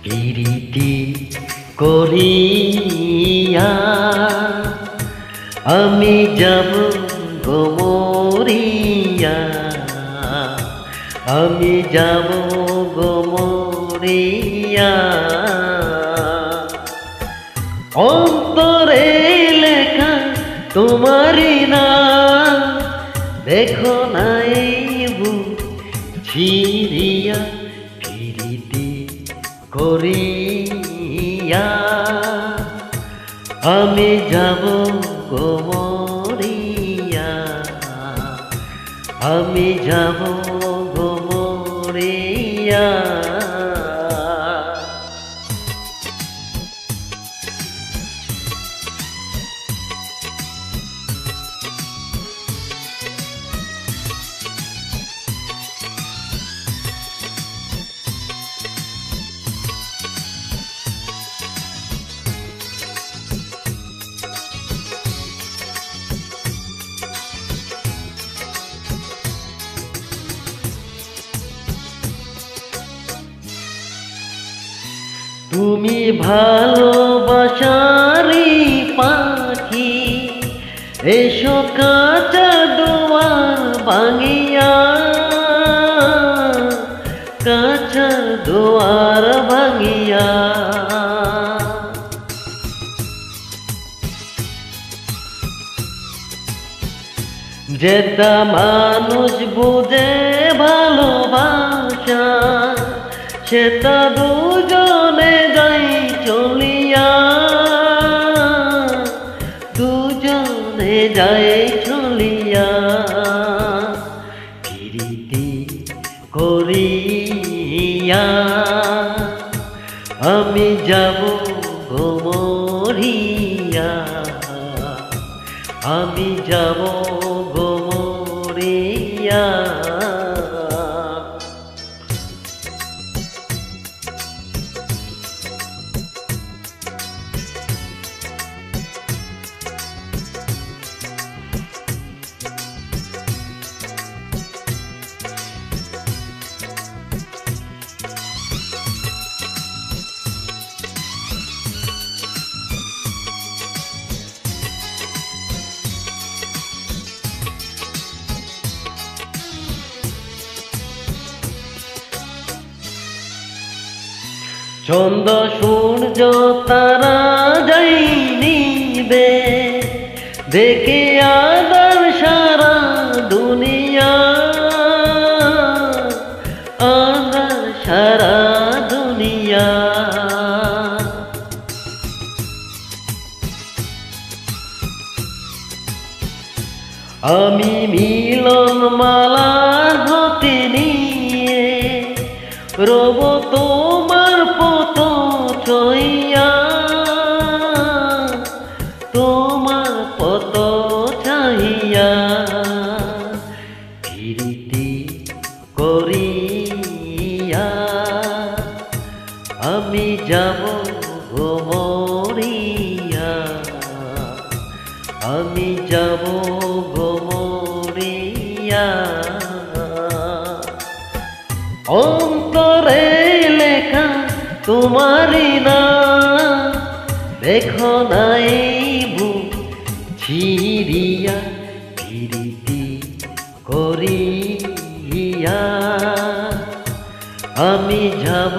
প্রীতি করিয়া আমি যাব গো মরিয়া, আমি যাব গো মরিয়া। অন্তরে লেখা তোমারি নাম, দেখো নাই ছিড়িয়া প্রীতি করিয়া আমি যাব গো মরিয়া, আমি যাব গো মরিয়া। তুমি ভালোবাসারি পাখি, এসো কাঁচা দুয়ার ভাঙিয়া, কাঁচা দুয়ার ভাঙিয়া। যেটা মানুষ বুঝে ভালোবাসা, সেটা দুজনে যাই চলিয়া, দুজনে যাই চলিয়া। প্রীতি করিয়া আমি যাব গো মরিয়া, আমি যাব গো মরিয়া। চন্দ্র সূর্য তারা যাই নিবে, দেখে আদার সারা দুনিয়া, আদার সারা দুনিয়া। আমি মিলন মালা হাতে নিয়ে রব তোমার পত ছইয়া, তোমার পত চাহিয়া। প্রীতি করিয়া আমি যাব গো মরিয়া, আমি যাব গো মরিয়া। অন্তরে লেখা তোমারি নাম, দেখো নাই ছিড়িয়া প্রীতি করিয়া আমি যাব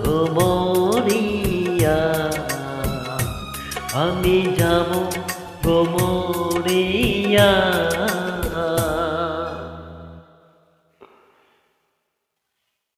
গো মরিয়া, আমি যাব গো মরিয়া।